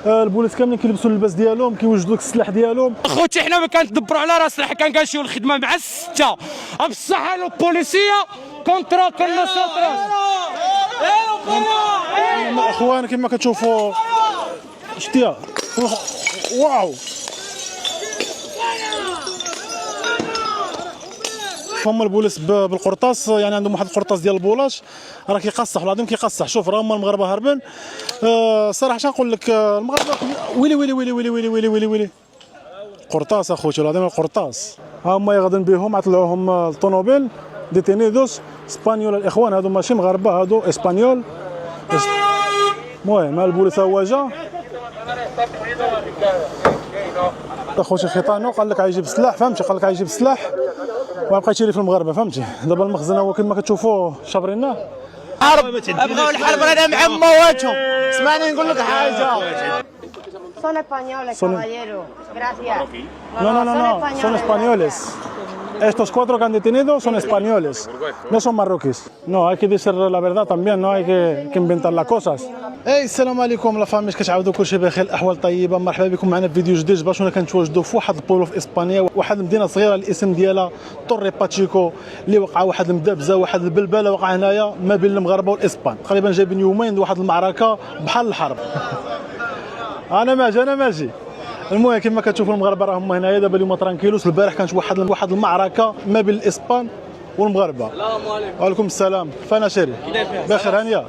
البوليس كاملين كيلبسوا اللباس ديالهم، كيوجدوا لك السلاح ديالهم. اخوتي حنا ما كندبروا على راسنا، حنا كنمشيو للخدمه مع السته بصح البوليسيه كونترا كنا سوطراس. اخوان كما كتشوفوا شتيها واو هما البوليس بالقرطاس، يعني عندهم واحد القرطاس ديال البولاش راه كيقصح والعظيم كيقصح. شوف راه هما المغاربه هاربين. صراحه اش نقول لك المغاربه ويلي ويلي ويلي ويلي ويلي ويلي ويلي ويلي قرطاس اخوتي والعظيم القرطاس. ها هما يغادن بهم عطلعوهم الطوموبيل ديتينيدوس اسبانيول. الاخوان هادو ماشي مغاربه، هادو اسبانيول. المهم البوليس هو جا اخوتي خيطانو قال لك غيجيب السلاح، فهمتي؟ قال لك غيجيب السلاح وبقى يشري في المغاربه، فهمتي؟ دابا المخزن هو كما كتشوفوه شابريناه. حرب ابغاو الحرب رانا مع مواتهم. اسمعني نقول لك حاجه. Son españoles, caballero. Gracias. No, no, no, no, son españoles. Estos cuatro que han detenido son españoles, no son marroquíes. No, hay que decir la verdad también, no hay que inventar las cosas. اي السلام عليكم لا فامي، كتعاودوا كلشي بخير، الاحوال طيبه. مرحبا بكم معنا في فيديو جديد. باش كنتواجدوا في واحد البولو في اسبانيا، واحد المدينه صغيره الاسم ديالها طوري باتشيكو، اللي وقع واحد المدابزه واحد البلبله وقع هنايا ما بين المغاربه والاسبان. تقريبا جايبين يومين واحد المعركه بحال الحرب. انا ماشي. المهم كما كتشوفوا المغاربه راهم هنايا دابا اليوم ترانكيلوس. البارح كانت واحد المعركه ما بين الاسبان والمغاربه. السلام عليكم. وعليكم السلام. فانا شيري بخير هانيه.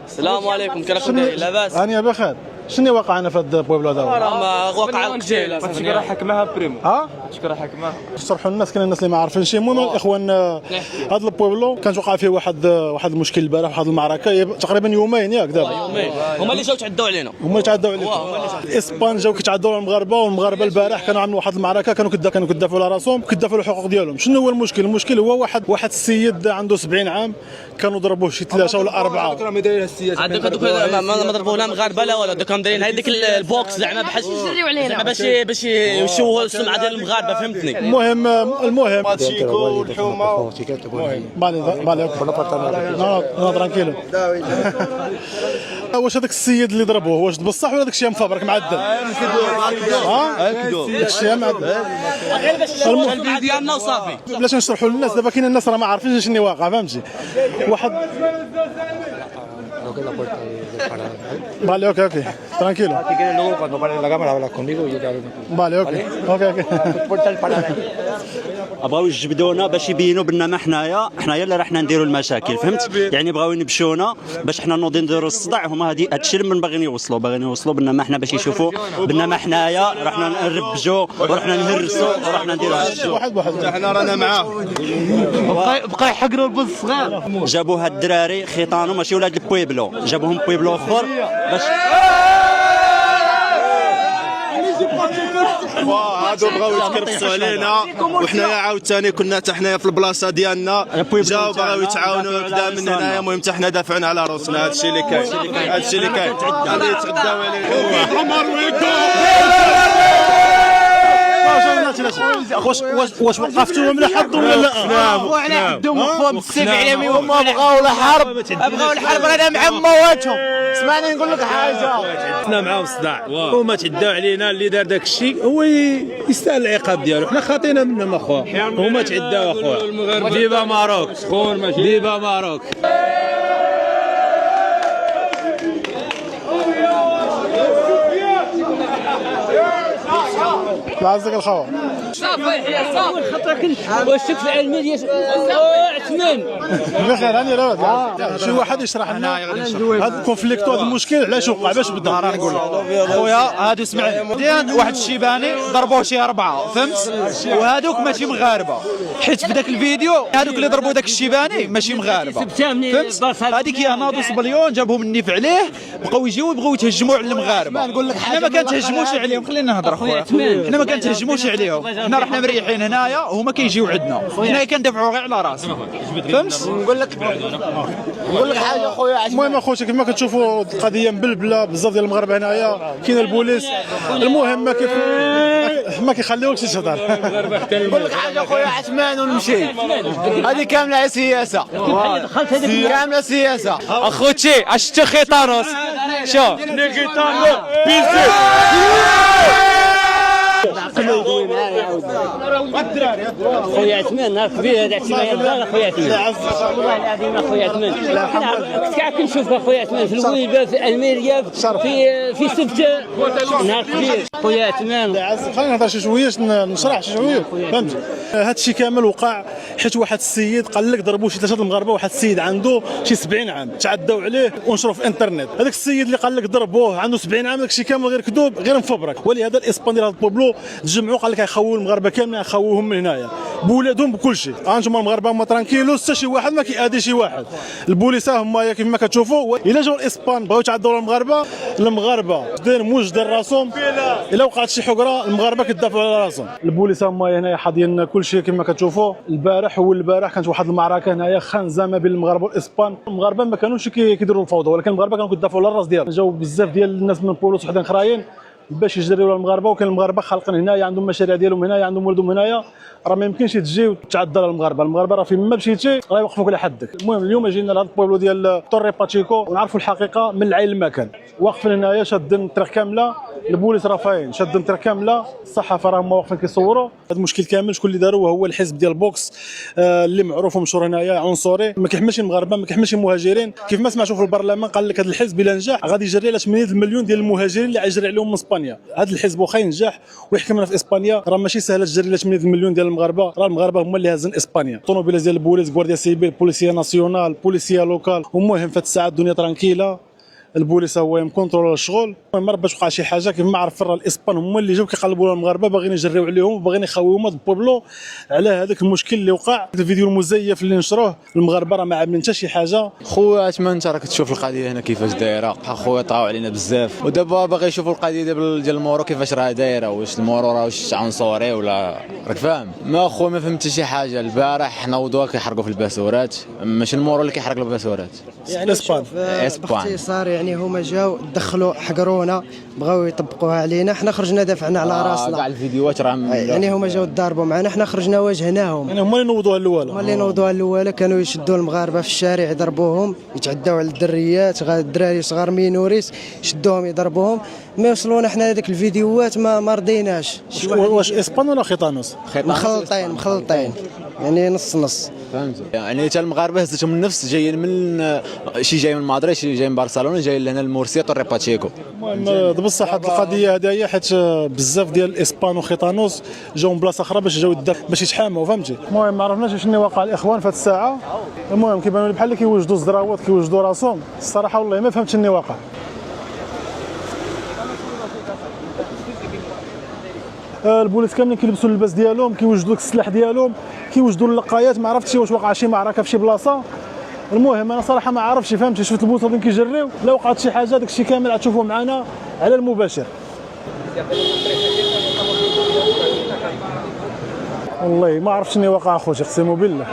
السلام عليكم، كيفكم داير؟ لاباس؟ هانيه بخير. شنو وقع هنا في هذا البويبلو دابا؟ راه وقع القتال. شكرا حكمها بريمو. شكرا حكمها. شرحوا للناس، كاين الناس اللي ما عارفينش. المهم الاخوان هذا البويبلو كان وقع فيه واحد المشكل البارح، واحد المعركه تقريبا يومين ياك دابا. يومين هما اللي جاو تعداو علينا. هما اللي تعداو علينا. الاسبان جاو كيتعداو على المغاربه، والمغاربه البارح كانوا عاملين واحد المعركه، كانوا كيدافعوا على راسهم، كيدافعوا على الحقوق ديالهم. شنو هو المشكل؟ المشكل هو واحد السيد عنده 70 عام كانوا ضربوه شي 3 ولا 4. هذوك ما ضربوا لا مغاربه لا والو، كانوا دايرين هذيك البوكس زعما بحال زعما باش يشوهوا السمعه ديال المغاربه، فهمتني؟ المهم باتشيكو الحومه. بالي انا ترانكيلو. واش هذاك السيد اللي ضربوه واش بصح ولا داك الشيء مفبرك معدل؟ كذوب داك الشيء معدل. غير باش السمعه ديالنا وصافي. بلاش نشرحوا للناس دابا، كاين الناس راه ما عارفينش شنو واقع، فهمتي؟ واحد Vale, ok, tranquilo. Luego cuando pare la cámara hablas conmigo y yo te hablo contigo. Vale, ok. بغاو يجبدونا باش يبينوا بنا ما حنايا اللي راحنا نديروا المشاكل، فهمت؟ يعني بغاو ينبشونا باش حنا نوضي نديروا الصداع. هما هادشي اللي باغيين يوصلوا بنا ما حنا باش يشوفوا بنا ما حنايا راحنا نربجوا ورحنا نهرسوا ورحنا نديروا هادشي. واحد حنا رانا معاه. بقى يحقروا البوز الصغير. جابوا هاد الدراري خيطانو ماشي ولاد البويبلو، جابوهم بويبلو اخر باش هادو بغاو يتكرفسوا علينا، وحنايا عاوتاني كنا حتى حنايا في البلاصه ديالنا جاو بغاو يتعاونوا هكذا من هنايا. المهم حتى حنا دافعنا على روسنا. هادشي اللي كاين غادي يتغداو علينا. حمر واش وقفتوا من حد ولا لا؟ وعلى حدهم وقفوا بالسيف عليهم. هما بغاو الحرب رانا مع مواتهم. اسمعني نقول لك حاجه. حنا معاهم صداع، هما تعداو علينا. اللي دار داك الشيء هو يستاهل العقاب ديالو، حنا خاطينا منهم اخويا. هما تعداو اخويا. ديبا ماروك ديبا ماروك. عزك الخوا. واش شفت العلمي ديال عثمان بخير هاني راه شي واحد يشرح لنا هذا الكونفليكتو، هذا المشكل علاش وقع، باش بدا. نقول خويا هادو سمعني مزيان. واحد الشيباني ضربوه شي 4، فهمت؟ وهادوك ماشي مغاربه، حيت في ذاك الفيديو هادوك اللي ضربوا ذاك الشيباني ماشي مغاربه، فهمت؟ هذيك هي ناضوا صبليون جابهم النيف عليه، بقاو يجيو يبغوا يتهجموا على المغاربه. نقول لك حنا ما كنتهجموش عليهم، خلينا نهضر خويا. حنا ما كنتهجموش عليهم، حنا رحنا مريحين هنايا وهما كيجيو عندنا، حنا كندافعوا غير على راسنا. فهمت؟ نقول لك حاجه خويا. المهم اخويا كيما كتشوفوا القضيه مبلبله بزاف ديال المغاربه هنايا، كاين البوليس. المهم ما كيخليوكش تهضر. نقول لك حاجه خويا عثمان ونمشي، هذه كامله سياسه، كامله سياسه. اخوتي شفتوا خيطانوس؟ شوف خويا عثمان نهار كبير هذا احتمال يبدا خويا عثمان والله العظيم خويا عثمان كنت كاع كنشوف خويا عثمان في الويبه في الميريا في سبت نهار كبير خويا عثمان. خلينا نهضر شي شويه نشرح شي شويه فهمت. هذا الشيء كامل وقع حيت واحد السيد قال لك ضربوا شي 3 المغاربه، واحد السيد عنده شي 70 عام تعداو عليه ونشروا في الانترنت. هذاك السيد اللي قال لك ضربوه عنده 70 عام، داك الشيء كامل غير كذوب غير مفبرك. ولهذا الاسبان ديال هذا البوبلو تجمعوا قال لك يخووا المغاربه كاملين، يخووهم من هنايا بولادهم بكل شيء. انتم المغاربه هما ترانكيلوس، حتى شي واحد ما كيأذي شي واحد. البوليس هما كيف ما كتشوفوا الا جاوا الاسبان بغاو يتعدوا على المغاربه داير موجدين راسهم، الا وقعت شي حقره المغاربه كيدافعوا على راسهم. البوليس هما هنايا حاضيين كل شيء كما كتشوفوا. البارح كانت واحد المعركه هنايا خانزه ما بين المغاربه والاسبان. المغاربه ما كانوش كيديروا الفوضى، ولكن المغاربه كانوا كيدافعوا على الراس ديالهم. جاو بزاف ديال الناس من بولوس وحدين اخرين باش يجريو على المغاربه، وكان المغاربه خالقين هنايا عندهم مشاريع ديالهم هنايا، عندهم ولدهم هنايا. راه ما يمكنش تجي وتعدى على المغاربه راه فين ما مشيتي راه يوقفوك على حدك. المهم اليوم جينا لهذا البوبلو ديال توري باتشيكو ونعرفوا الحقيقه من العين المكان. واقفين هنايا شادين الطريق كامله، البوليس راه فاين شادين الطريق كامله، الصحافه راه هما واقفين كيصوروا. هذا المشكل كامل شكون اللي داروه؟ هو الحزب ديال بوكس اللي معروف ومشهور هنايا عنصري، ما كيحملش المغاربه، ما كيحملش المهاجرين. كيف ما سمعتوا في البرلمان قال لك هذا الحزب الا نجح غادي يجري على 8 مليون ديال المهاجرين اللي غيجري عليهم من اسبانيا. هذا الحزب واخا ينجح ويحكمنا في اسبانيا راه ماشي سهله تجري على 8 مليون ديال المغاربه. راه المغاربه هما اللي هازين اسبانيا. الطوموبيلات ديال البوليس، غوارديا سيفيل، بوليسيه ناسيونال، بوليسيه لوكال. المهم في هذه الساعه الدنيا ترانكيله، البوليس هو يمكونترول الشغل. ما باش وقع شي حاجه كيف ما عرف راه الاسبان هما اللي جاو كيقلبوا على المغاربه، باغيين يجريو عليهم وباغيين يخويوهم هذا البوبلو على هذاك المشكل اللي وقع. الفيديو المزيف اللي نشروه المغاربه راه ما عاملين حتى شي حاجه. خويا عثمان انت راك تشوف القضيه هنا كيفاش دايره، خويا طاو علينا بزاف، ودابا باغي يشوفوا القضيه ديال المورو كيفاش راه دايره، واش المورو راه واش عنصري ولا راك فاهم. ما خويا ما فهمت شي حاجه. البارح نوضوا كيحرقوا في الباسورات، ماشي المورو اللي كيحرق الباسورات، يعني الاسبان. باختصار يعني هما جاو دخلوا حقرونا بغاو يطبقوها علينا، حنا خرجنا دافعنا على راسنا. كاع الفيديوهات راه يعني هما جاو ضاربوا معنا، حنا خرجنا واجهناهم. يعني هما اللي نوضوها الاولى. هما اللي نوضوها الاولى، كانوا يشدوا المغاربه في الشارع يضربوهم، يتعداو على الدريات، الدراري صغار مينوريس يشدوهم يضربوهم. ما يوصلونا حنا هذيك الفيديوهات ما رضيناش. واش اسبان ولا خيطانوس؟ مخلطين يعني نص. فهمت. يعني حتى المغاربه هزتهم النفس، جايين من شي جاي من مدريد، شي جاي من برشلونه، جايين لهنا المورسيه طوري باتشيكو. المهم بصح هذه القضيه هذايا حيت بزاف ديال الاسبان وخيطانوس جاو من بلاصه اخرى باش جاو باش يتحاموا فهمتي. المهم ما عرفناش شنو واقع الاخوان في هذه الساعه. المهم كيبانوا لي بحال كيوجدوا الزراوات كيوجدوا راسهم. الصراحه والله ما فهمت شنو واقع. البوليس كاملين كيلبسوا اللباس ديالهم، كيوجدوا السلاح ديالهم، كيوجدوا اللقايات. ما عرفتش واش وقع شي معركه في شي بلاصه. المهم انا صراحه ما عرفتش فهمتي. شفت البوليس غاديين كيجريو، لا وقعت شي حاجه داك الشيء كامل غتشوفوه معنا على المباشر. والله ما عرفت شنو واقع اخوتي اقسم بالله.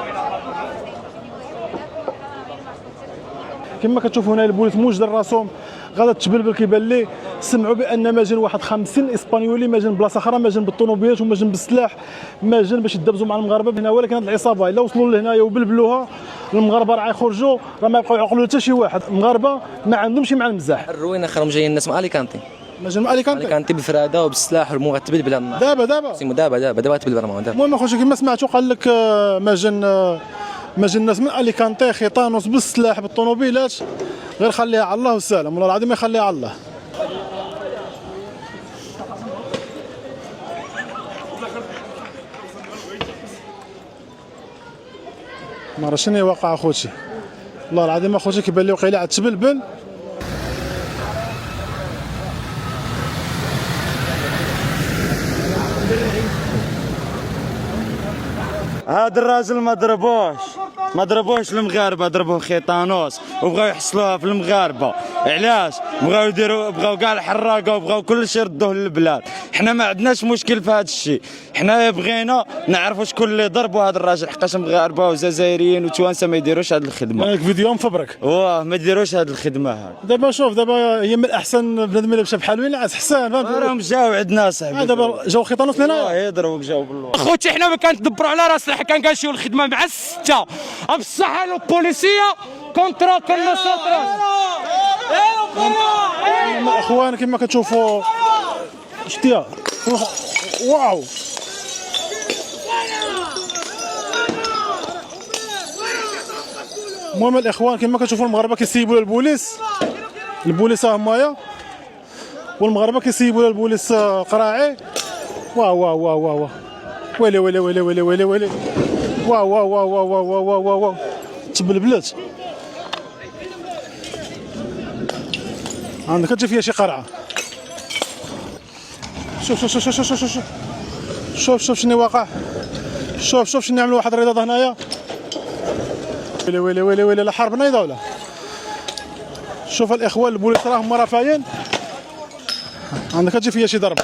كما كتشوفوا هنا البوليس موجد راسهم غادا تبلبل. كيبان لي سمعوا بان ماجن واحد 50 اسبانيولي ماجن بلاصه اخرى، ماجن بالطوموبيلات وماجن بالسلاح، ماجن باش يدبزوا مع المغاربه هنا. ولكن هذه العصابه الا وصلوا لهنايا وبلبلوها المغاربه راه يخرجوا، راه ما يبقاو يعقلوا حتى شي واحد. المغاربه ما عندهمش مع المزاح. الروينه خرجوا جايين الناس من اليكانتي، ماجن من اليكانتي بالفراده وبالسلاح والمو غتبلبل النار. دابا غتبلبل النار. المهم اخويا كما سمعتوا قال لك ماجن الناس من اليكانتي خيطانوس بالسلاح بالطوموبيلات. غير خليها على الله والسلام، والله العظيم يخليها على الله. ما راه شنو واقع اخوتي، والله العظيم اخوتي كيبان لي وقيله عاد تبلبل. هذا الراجل ما ضربوش المغاربه، ضربوه خيطانوس وبغاو يحصلوها في المغاربه. علاش بغاو كاع الحراقه وبغاو كل شيء ردوه للبلاد. حنا ما عندناش مشكل في هذا الشيء، حنا بغينا نعرفوا شكون اللي ضربوا هذا الراجل، حقاش مغاربه وجزائريين وتوانسه ما يديروش هذه الخدمه. يعني فيديو مفبرك ما يديروش هذه الخدمه هذه. دابا شوف، دابا هي من الاحسن بنادم اللي مشى بحال وين عاد حسان فهمت. راهم جاو عندنا صاحبي، دابا جاو خيطانوس لهنا يضربوك جاو بالله. خوتي حنا ما كنتدبروا على راسنا، حنا كنمشيو الخدمه مع السته بصح البوليسيه كونترا كنسوطرا. اخوان كما كتشوفوا شتيا واو المهم الاخوان كما كتشوفوا المغاربه كيسيبوا للبوليس، البوليس ها هما والمغاربه كيسيبوا للبوليس قراعي. واو واو واو واو ويلي ويلي ويلي ويلي ويلي ويلي واو واو واو واو واو واو واو واو تبلبلات. عندك تجي فيها شي قرعه. شوف شوف شوف شوف شوف شوف شوف شوف شنو واقع. شوف شوف شنو عملوا واحد الرياضه هنايا. ويلي ويلي ويلي ويلي لا حرب نايضه ولا. شوف الاخوان البوليس راهم رافعين. عندك تجي فيها شي ضربه.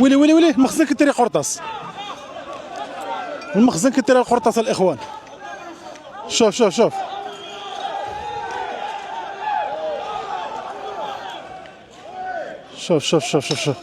ويلي ويلي ويلي المخزن كتري قرطاس، المخزن كتري قرطاس الاخوان. شوف شوف شوف شوف شوف شوف شوف شوف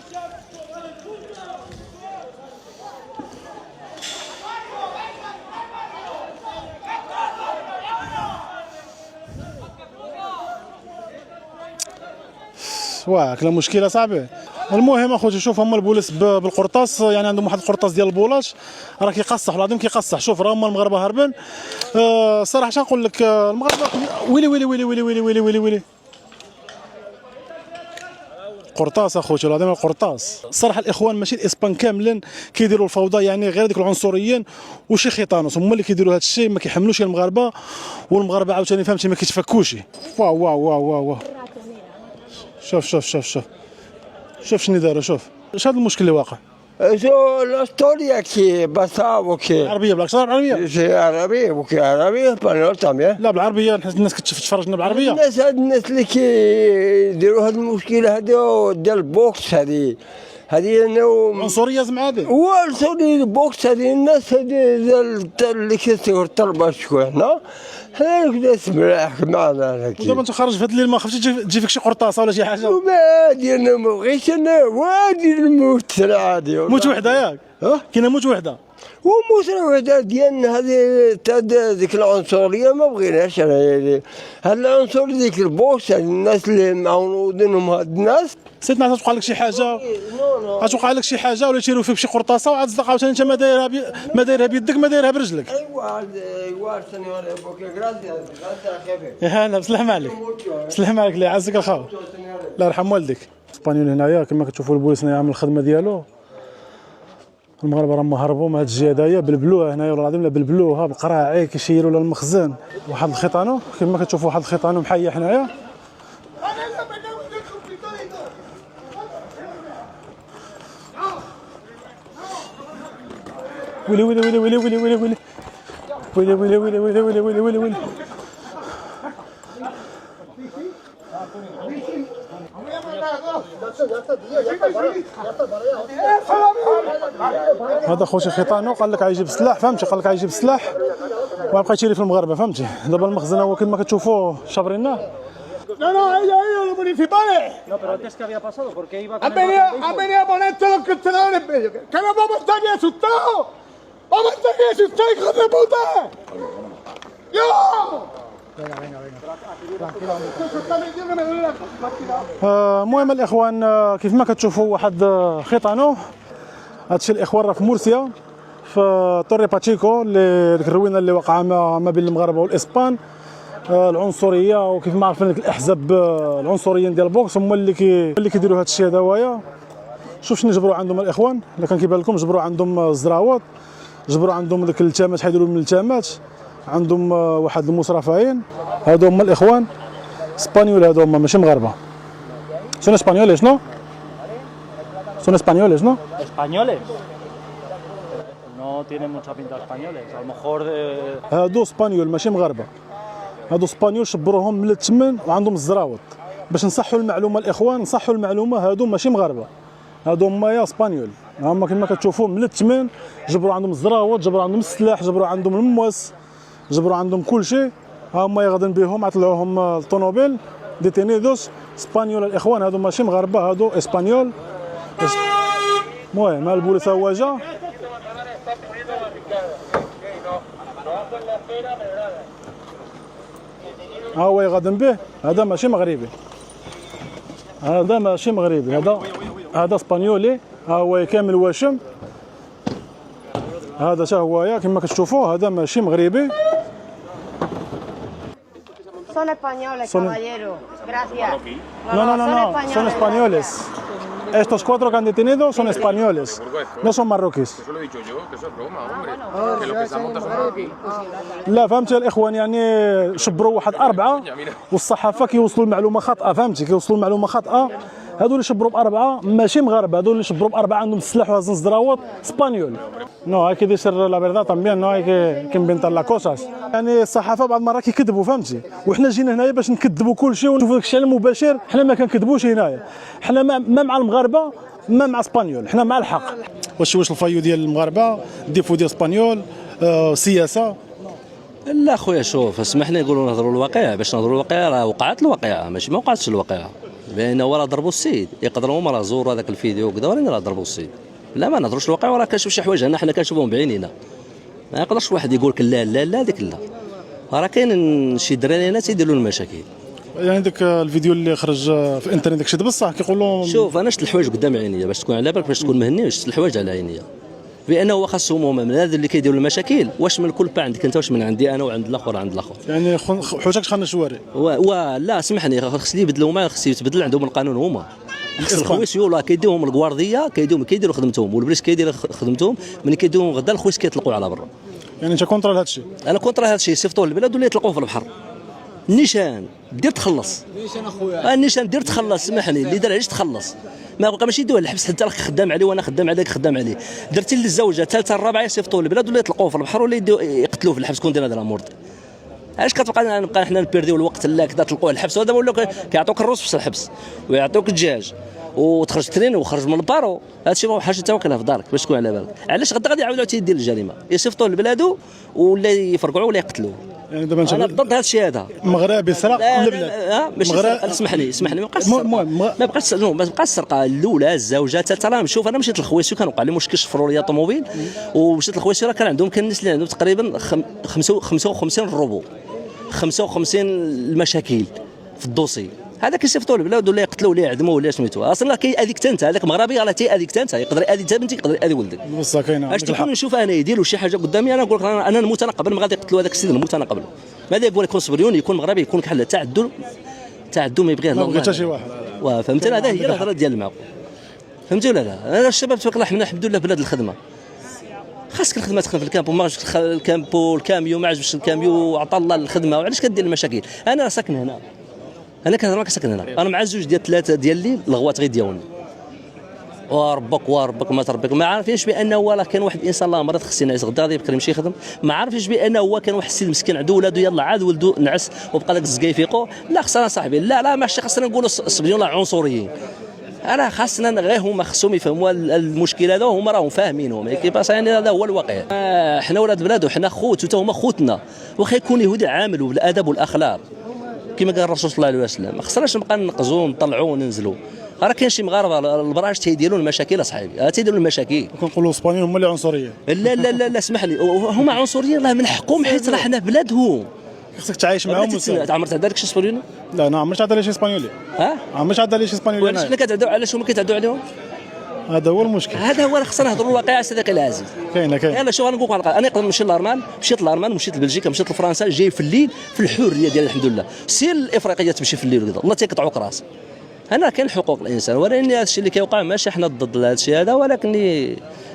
واك لا مشكله صاحبي. المهم اخوتي شوف هما البوليس بالقرطاس، يعني عندهم واحد القرطاس ديال البولاش راه كيقصح العظيم كيقصح. شوف راه هما المغاربه هاربين. صراحه اش نقول لك المغاربه. ويلي ويلي ويلي ويلي ويلي ويلي ويلي ويلي قرطاس اخوتي العظيم القرطاس. الصراحه الاخوان ماشي الاسبان كاملين كيديروا الفوضى، يعني غير ديك العنصريين وشي خيطانوس هما اللي كيديروا هذا الشيء، ما كيحملوش المغاربه، والمغاربه عاوتاني فهمتي ما كيتفكوش. واو واو واو واو شوف شوف شوف شوف شوف شنو داروا. شوف اش هذا المشكل اللي واقع. شو الاسطورية كي بصاو كي عربيه بالعكس عربيه شي عربي وكي عربي بانول تامي لا بالعربيه. الناس كتفرجنا بالعربيه. الناس اللي كيديروا هذه المشكله هذه ديال البوكس هذه عنصريه زعما هذه هو عنصريه البوكس هذه. الناس هذه اللي كيصيروا طلبه شكون حنا ناس ملاح معنا هكا. دابا انت خارج في هذا الليل ما خفتش تجي فيك شي قرطاسه ولا شي حاجه؟ وما ديالنا ما بغيتش انا وادي الموت عادي. موت وحده ياك؟ كاينه موت وحده وموت وحده ديالنا هذه ديك العنصريه ما بغيناش انا. هاد العنصر ديك البوكس هاد الناس اللي معونودينهم هاد الناس. سيدنا توقع لك شي حاجه غتوقع لك شي حاجه ولا يشيروا فيك بشي قرطاسه وعاد تصدق عاوتاني انت ما دايرها بيدك ما دايرها برجلك. ايوا ثاني وانا بوكي غراسي يا هلا بسلام عليك. بسلام عليك الله يعزك الخاو الله يرحم والديك. اسبانيول هنايا كما كتشوفوا البوليس هنايا عامل الخدمه ديالو. المغاربه راهم هربوا من هاد الجهه هدايا بلبلوها هنايا والله العظيم لا بلبلوها بالقراعي كيشيروا لها المخزن. واحد الخيطانو كما كتشوفوا واحد الخيطانو محيا حنايا. ويلي ويلي ويلي ويلي ويلي ويلي ويلي ويلي ويلي ويلي ويلي ويلي ويلي ويلي ويلي هذا خوشي خيطانو قال لك غيجيب السلاح فهمتي، قال لك غيجيب السلاح وغيبقى يشري في المغاربه فهمتي. دابا المخزن هو كما كتشوفوه شابريناه. No, ella lo municipales. No, pero antes que había pasado, porque iba con han venido a poner todos los cartelones en medio. Que no vamos a estar ni asustados. Vamos a estar ni asustados, hijos de puta. ¡Yo! المهم الاخوان كيف ما كتشوفوا واحد خيطانو. هادشي الاخوان راه في مرسيا في طوري باتشيكو اللي ديك الروينه اللي واقعه ما بين المغاربه والاسبان. العنصريه وكيف ما عرفنا الاحزاب العنصريين ديال البوكس هما اللي كيديروا هذا الشيء هذايا. شوف شنو جبروا عندهم الاخوان الا كان كيبان لكم. جبروا عندهم الزراوط، جبروا عندهم ديك التامات حيديروا من التامات، عندهم واحد المصرفين. هادو هما الاخوان اسبانيول، هادو هما ماشي مغاربه. سون اسبانيوليس شنو؟ سون اسبانيوليس شنو؟ españoles. No tienen mucha pinta de españoles. A lo mejor هادو اسبانيول ماشي مغاربه. هادو اسبانيول شبروهم من الثمن وعندهم الزراوط باش نصحوا المعلومه الاخوان، نصحوا المعلومه، هادو ماشي مغاربه، هادو هما اسبانيول، هما كما كتشوفوا من الثمن، جبروا عندهم الزراوط، جبروا عندهم السلاح، جبروا عندهم المواس، جبروا عندهم كل شيء، هما غاديين بهم عطلعوهم الطوموبيل ديتينيدوس اسبانيول الاخوان، هادو ماشي مغاربه، هادو اسبانيول. المهم البوليس هو جا، ها هو غادم به، هذا ماشي مغربي، هذا ماشي مغربي، هذا اسبانيولي، ها هو كامل واشم، هذا تا هو كما كتشوفوا، هذا ماشي مغربي. Son españoles, caballero. Gracias. No, son españoles. Estos 4 que han detenido son españoles, no son marroquíes. Eso lo he dicho yo, que eso es broma, hombre. Que lo que se ha montado son marroquíes. لا فهمت الاخوان، يعني شبروا واحد 4 والصحافه كيوصلوا المعلومه خاطئه، فهمتي، كيوصلوا المعلومه خاطئه. هادو اللي شبروا ب4 ماشي مغاربه، هادو اللي شبروا ب4 عندهم السلاح وهازين زدراوط اسبانيول. نو هاي كيدير لا فيرداد تامبيان، نو هاي كينبينتار لا كوساس. يعني الصحافه بعض المرات كيكذبوا، فهمتي، وحنا جينا هنايا باش نكذبوا كل شيء ونشوفوا داك الشيء على المباشر. حنا ما كنكذبوش هنايا، حنا ما مع المغاربه ما مع اسبانيول، حنا مع الحق. واش الفايو ديال المغاربه، الديفو ديال اسبانيول، سياسه. لا خويا شوف، اسمحنا نقولوا نهضروا الواقع، باش نهضروا الواقع راه وقعت الواقعه، ماشي ما وقعتش الواقعه، لان راه ضربوا السيد، يقدروا هما راه زوروا هذاك الفيديو وكذا، وراه راه ضربوا السيد. لا ما نهضروش الواقع، وراه كنشوف شي حوايج حنا كنشوفهم بعينينا، ما يقدرش واحد يقول لك لا لا لا ديك لا، راه كاين شي دراري تيديروا المشاكل. يعني داك الفيديو اللي خرج في الانترنت داكشي بصح كيقولوا. شوف انا شفت الحوايج قدام عينيا، باش تكون على بالك، باش تكون مهني، شفت الحوايج على عينيا، بانه هو خاصهم هما من هذا اللي كيديروا المشاكل، واش من كل با عندك انت، واش من عندي انا وعند الاخر عند الاخر، يعني حوشك خلنا شواري. لا سمحني، خص لي يبدلوا هما، خص يتبدل عندهم القانون هما. الخويس يولا كيديوهم الكوارديه، كيديروا خدمتهم، والبريس كيدير خدمتهم، ملي كيديوهم غدا الخويس كيطلقوا على برا. يعني انت كونترا هذا الشيء؟ انا كونترا هذا الشيء، يصيفطوه للبلاد ولا يطلقوه في البحر. النيشان دير تخلص، النيشان اخويا، النيشان دير تخلص، سمحني، اللي دار علاش تخلص، ما بقى ماشي يدوه للحبس حتى راك خدام عليه وانا خدام عليك خدام عليه، درتي للزوجه الثالثه الرابعه يصيفطوه للبلاد ولا يطلقوه في البحر ولا يقتلوه في الحبس. كون دير هذا الامور، علاش كتبقى حنا نبيرديو الوقت لا كذا تلقوه الحبس، وهذا ولاو كيعطوك الروس في الحبس ويعطوك الدجاج وتخرج ترين وخرج من البارو، هذا الشيء ما حاجه حتى واكلها في دارك باش تكون على بالك. علاش غدا غادي يعاودوا تيدير الجريمه، يصيفطوه لبلادو ولا يفرقعوه ولا يقتلوه. يعني دابا انت انا ضد هذا الشيء هذا. مغربي سرق البلاد، ماشي اسمحني ما بقاش السرقه الاولى، الزوجه الثالثه، راه نشوف انا مشيت للخويسي كان وقع لي مشكل شفروا لي طوموبيل، ومشيت للخويسي راه كان عندهم الناس اللي عندهم تقريبا 55 الروبو، 55 المشاكل في الدوسي، هذا كيصيفطوا للبلاد ولا يقتلوا ولا يعدموا ولا سميتو، اصلا كيأذيك انت، هذاك مغربي راه تيأذيك انت، يقدر يأذي انت بنتك، يقدر يأذي ولدك. بصح كاينه اش تكون نشوف انا يديروا شي حاجه قدامي انا نقول لك انا نموت انا قبل ما غادي يقتلوا هذاك السيد، نموت انا قبله. ماذا يقول يكون صبريون، يكون مغربي، يكون كحل تعدل ما يبغيه الله، ما بغى حتى شي واحد. فهمتني، هذا هي الهضره ديال المعقول، فهمتي ولا لا؟ انا الشباب تبارك الله حنا الحمد لله بلاد الخدمه، خاصك الخدمه تخدم في الكامب، وما عجبش الكاميو ما عجبش الكاميو، عطى الله الخدمه، وعلاش كدير المشاكل؟ انا ساكن هنا، انا كنهضر ساكن هنا، انا مع زوج ديال 3 ديال الليل الغوات غيدياوني، وربك ما تربك، ما عارفينش بانه راه كان واحد الانسان الله مرض خصو ينعس غدا غادي يبقى يمشي يخدم، ما عارفينش بانه هو كان واحد السيد مسكين عنده ولادو يلاه عاد ولدو نعس وبقى داك الزكا يفيقوا. لا خصنا صاحبي، لا ماشي خصنا نقولوا الصبيان لا عنصريين، انا خاصنا غير هما خصهم يفهموا المشكل هذا، وهما راهم فاهمينهم كيفاش، يعني هذا هو الواقع. حنا ولاد بلاد وحنا خوت وتا هما خوتنا، واخا يكون يهودي عامل بالادب والاخلاق كما قال الرسول صلى الله عليه وسلم، ما خصناش نبقى ننقزوا ونطلعوا وننزلوا. راه كاين شي مغاربه البراج تيديروا المشاكل اصاحبي، تيديروا المشاكل، كنقولوا اسبانيول هما اللي عنصريين. لا اسمح لي، هما عنصريين راه من حقهم، حيت راه حنا بلادهم، خصك تعايش معاهم. عمرت عندك شي اسبانيولي؟ لا انا عمرت عاد لي شي اسبانيولي. عمرت عاد لي شي اسبانيولي. علاش حنا كتعداو، علاش هما كيتعداو عليهم؟ هذا هو المشكل، هذا هو، خصنا نهضروا الواقع صديقي العزيز. كاين يلا شوف نقول لك، انا نقدر نمشي للارمان، مشيت للارمان، مشيت لبلجيكا، مشيت لفرنسا، جاي في الليل في الحريه ديال الحمد لله. سير الافريقيه تمشي في الليل وكذا الله تيقطعوك راسك. انا كاين حقوق الانسان، ولكن هذا الشيء اللي كيوقع ماشي حنا ضد هذا الشيء هذا، ولكن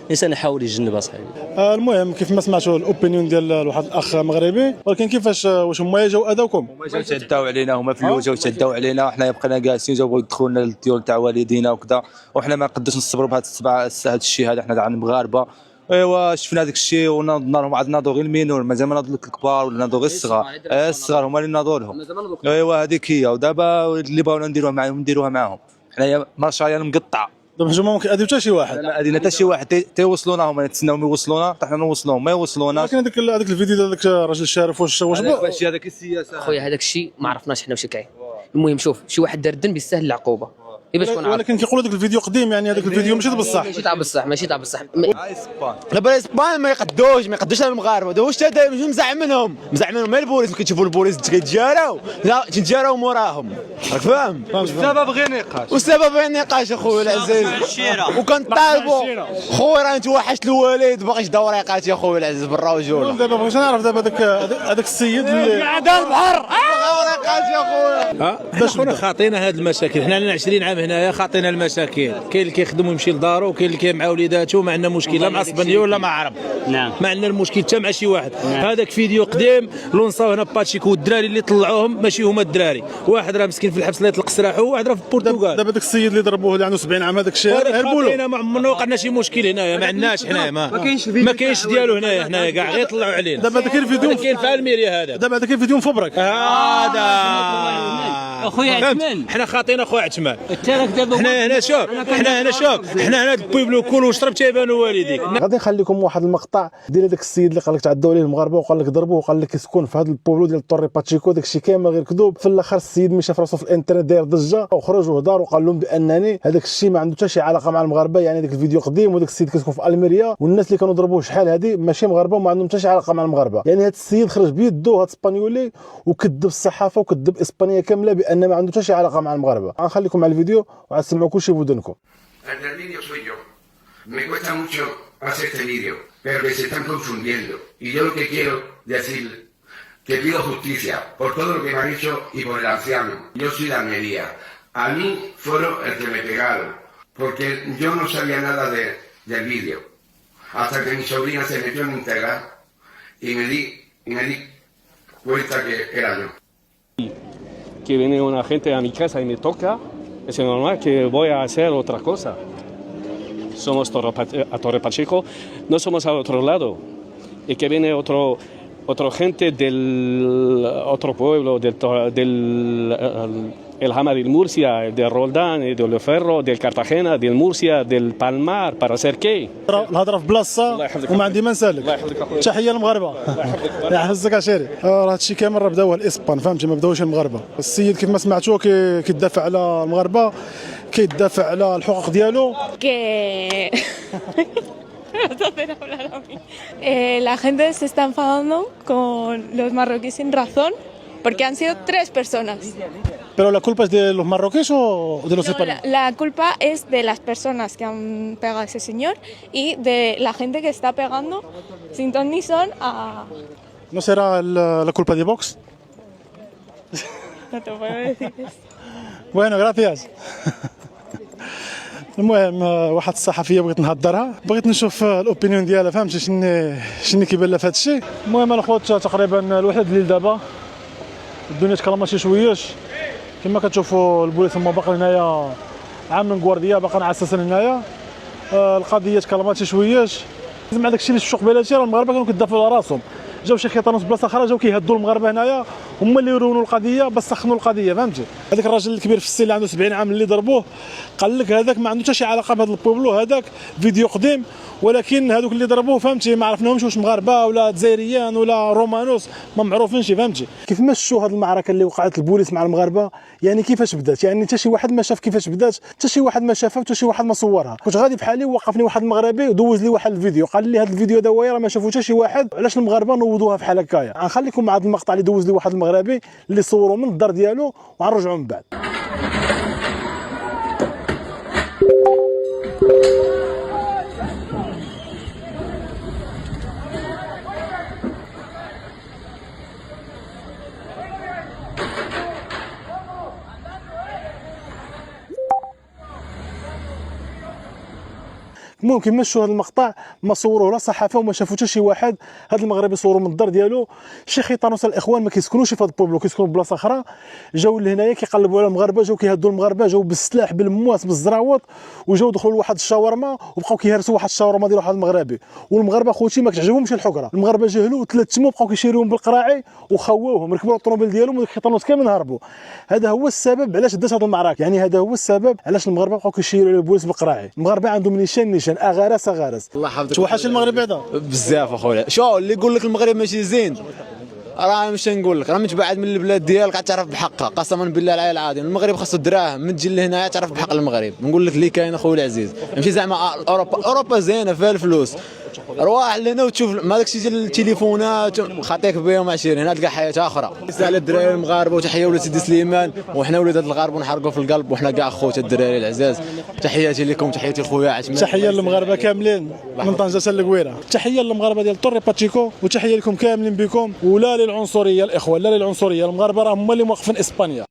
الانسان يحاول يجنب اصاحبي. المهم كيف ما سمعتوا الاوبينيون ديال واحد الاخ مغربي، ولكن كيفاش واش هما جاو اذاوكم؟ هما جاو تداو علينا، هما في الاول جاو تداو علينا، حنا بقينا جالسين، جاو يدخلوا لنا الديول تاع والدينا وكذا، وحنا ما نقدرش نصبروا بهذا الشيء هذا، حنا تاع المغاربه ايوا شفنا داك الشيء ونظن لهم عاد ناضوا غير المينور مازال ما ناضوا لك الكبار ولا ناضوا غير الصغار. الصغار هما اللي ناضوا لهم. ايوا هذيك هي. ودابا اللي بغاونا نديروها معاهم نديروها معاهم. حنايا ماشايا مقطعه. دابا حنا ممكن هذه حتى شي واحد. لا هذه حتى شي واحد تيوصلونا هما نتسناوهم يوصلونا حتى حنا نوصلوهم ما يوصلوناش. لكن هذاك الفيديو ديال داك الراجل الشارف واش ماشي هذاك السياسه. خويا هذاك الشيء ما عرفناش حنا واش كاين. المهم شوف شي واحد دار الذنب يستاهل العقوبه. ولكن كيقولوا داك الفيديو قديم يعني هذاك الفيديو ماشي بصح. ماشي تاع بصح. دابا اسبان ما يقدوش المغاربه. دابا واش مزعم منهم ما البوليس كتشوفوا البوليس كيتجاراو لا تيتجاراو موراهم راك فاهم. السبب غير نقاش. والسبب غير نقاش اخويا العزيز. وكنطالبوا خويا راه توحشت الوالد باغيش دوريقات يا خويا العزيز بالرجوله. دابا بغيت نعرف دابا هذاك السيد اللي عدا البحر دوريقات يا خويا. باش خونا خاطينا هاد المشاكل. حنا لنا 20 عام هنايا خاطينا المشاكل. كاين اللي كيخدم ويمشي لدارو وكاين اللي كاين مع وليداتو ما عندنا مشكل لا مع اسبانيول ولا مع عرب. نعم ما عندنا المشكل حتى مع شي واحد. هذاك فيديو قديم لونصاو هنا باتشيكو والدراري اللي طلعوهم ماشي هما الدراري. واحد راه مسكين في الحبس الله يطلق سراحه وواحد راه في البرتغال. دابا داك السيد اللي ضربوه اللي عنده 70 عام هذاك الشيء هربوا له. ما عمرنا وقعنا شي مشكل هنايا ما عندناش حنايا ما كاينش ديالو هنايا كاع غير طلعوا علينا. دابا هذا كاين فيديو كاين في الميريا هذا. دابا هذا كاين فيديو مفبرك. هذا اخويا عثمان حنا خاطينا خويا عثمان. دابا حنا هنا البوبلو كلو شرب تيبان والديك. غادي نخليكم واحد المقطع ديال هذاك السيد اللي قال لك تعداو عليه المغاربه وقال لك ضربوه وقال لك يسكن في هذا البوبلو ديال طوري باتشيكو. داك الشيء كامل غير كذوب. في الاخر السيد مشى في راسو في الانترنت داير ضجه وخرج وهضر وقال لهم بانني هذاك الشيء ما عنده حتى شي علاقه مع المغاربه. يعني داك الفيديو قديم وداك السيد كيسكن في الميريا والناس اللي كانوا ضربوه شحال هذه ماشي مغاربه وما عندهم حتى شي علاقه مع المغاربه. يعني هذا السيد خرج بيدو هذا اسبانيولي وكذب الصحافه وكذب اسبانيا كامله بان ما عنده حتى شي علاقه مع المغاربه. غنخليكم على الفيديو وغتسمعوا كلشي بودنكم. El vídeo soy yo. Me cuesta mucho hacer este vídeo, pero que se están confundiendo. Y yo lo que quiero decirle, que pido justicia por todo lo que me han hecho y por el anciano. Yo soy de Almería. A mí fueron el que me pegaron, porque yo no sabía nada del vídeo. Hasta que mi sobrina se metió en Instagram y me di cuenta que era yo. Que viene una gente a mi casa y me toca, es normal que voy a hacer otra cosa. Somos a Torre Pacheco, no somos al otro lado. Y que viene otro gente del otro pueblo, del el Hama del Murcia, del Roldán, del Ferro, del Cartagena, del Murcia, del Palmar, ¿para hacer qué? الهضره في بلاصه وما عندي ما نسالك. تحيه للمغاربه. الله يحفظك عشيري. راه هادشي كامل راه بداوه الاسبان فهمتي ما بداوش المغاربه. السيد كيف ما سمعتوه كيدافع على المغاربه كيدافع على الحقوق ديالو. La gente se está enfadando con los marroquíes sin razón porque han sido 3 personas. Pero la culpa es de los marroquíes o de los españoles? La culpa es de las personas que han pegado a ese señor y de la gente que está pegando sin ton ni son a... ¿No será la culpa de Vox? No te puedo decir eso. Bueno, gracias. المهم واحد الصحفيه بغيت نهضرها بغيت نشوف الاوبينيون ديالها فهمتي شنو كيبان لها في هذا الشيء. المهم الخوت تقريبا الوحده الليل دابا الدنيا تكلمات شي شويش كما كتشوفوا البوليس هما باقي هنايا عاملين غوارديا باقي عساسين هنايا. القضيه تكلمات شي شويش مع داكشي اللي شفتو قبيلاتي راه المغاربه كانوا كيدافعوا على راسهم. جاو شي خيطانوس بلاصه اخرى جاو كيهدوا المغاربه هنايا هما اللي يرونوا القضيه بس سخنوا القضيه فهمتي. هذاك الراجل الكبير في السن اللي عنده 70 عام اللي ضربوه قال لك هذاك ما عنده حتى شي علاقه بهذا البوبلو. هذاك فيديو قديم ولكن هذوك اللي ضربوه فهمتي ما عرفناهمش واش مغاربه ولا جزائريين ولا رومانوس ما معروفينش فهمتي. كيف ما شفتوا هذه المعركه اللي وقعت البوليس مع المغاربه يعني كيفاش بدات يعني حتى شي واحد ما شاف كيفاش بدات حتى شي واحد ما شافها حتى شي واحد ما صورها. كنت غادي بحالي ووقفني واحد المغربي ودوز لي واحد الفيديو قال لي هذا الفيديو هذا راه ما شافو حتى شي واحد علاش المغاربه نوضوها بحال هكايا. غنخليكم مع هذا المقطع اللي دوز لي واحد المغربي اللي صوروا من الدار ديالو وغنرجعوا من بعد. المهم كيمشوا هذا المقطع ما صوروه لا صحافه وما شافوا حتى شي واحد. هذا المغربي يصوروا من الدار ديالو. شي خيطانوس الاخوان ما كيسكنوش في هذا البوبلو، كيسكنوا بلاصه اخرى، جاوا لهنايا كيقلبوا على المغاربه، جاوا كيهدوا المغاربه، جاوا بالسلاح بالمواس بالزراوط، وجاوا دخلوا لواحد الشاورما وبقاو كيهرسوا واحد الشاورما ديال واحد المغربي. والمغاربه خوتي ما كتعجبهمش الحكره، المغاربه جهلوا وثلاث تموا بقاو كيشيروهم بالقراعي وخواوهم، ركبوا الطوموبيل ديالهم والخيطانوس كامل هربوا. هذا هو السبب علاش دازت هذه المعركه، يعني هذا هو السبب علاش المغاربه بقاو كيشيروا على البوليس بالقراعي. المغاربه عندهم نيشان اغارس. الله يحفظك. توحش المغرب هذا بزاف اخويا. شو اللي يقول لك المغرب ماشي زين راه مش نقول لك، راه من تبعد من البلاد ديالك غتعرف بحقها قسما بالله العلي العظيم. المغرب خاصو الدراهم، من تجي لهنايا تعرف بحق المغرب. نقول لك اللي كاين اخويا العزيز، ماشي زعما اوروبا زينه فيها الفلوس، رواح لهنا وتشوف ما داكشي ديال التليفونات خاطيك بهم 20 هنا تلقى حياه اخرى. على الدراري المغاربه وتحيه ولاد سيدي سليمان، وحنا ولاد الغرب ونحرقوا في القلب، وحنا كاع خوت الدراري العزاز. تحياتي لكم، تحياتي خويا عثمان، تحيه للمغاربه كاملين من طنجه للقويره، تحيه للمغاربه ديال طوري باتشيكو، وتحيه لكم كاملين بكم. ولا للعنصريه الاخوه، لا للعنصريه. المغاربه راهم هما اللي موقفين اسبانيا.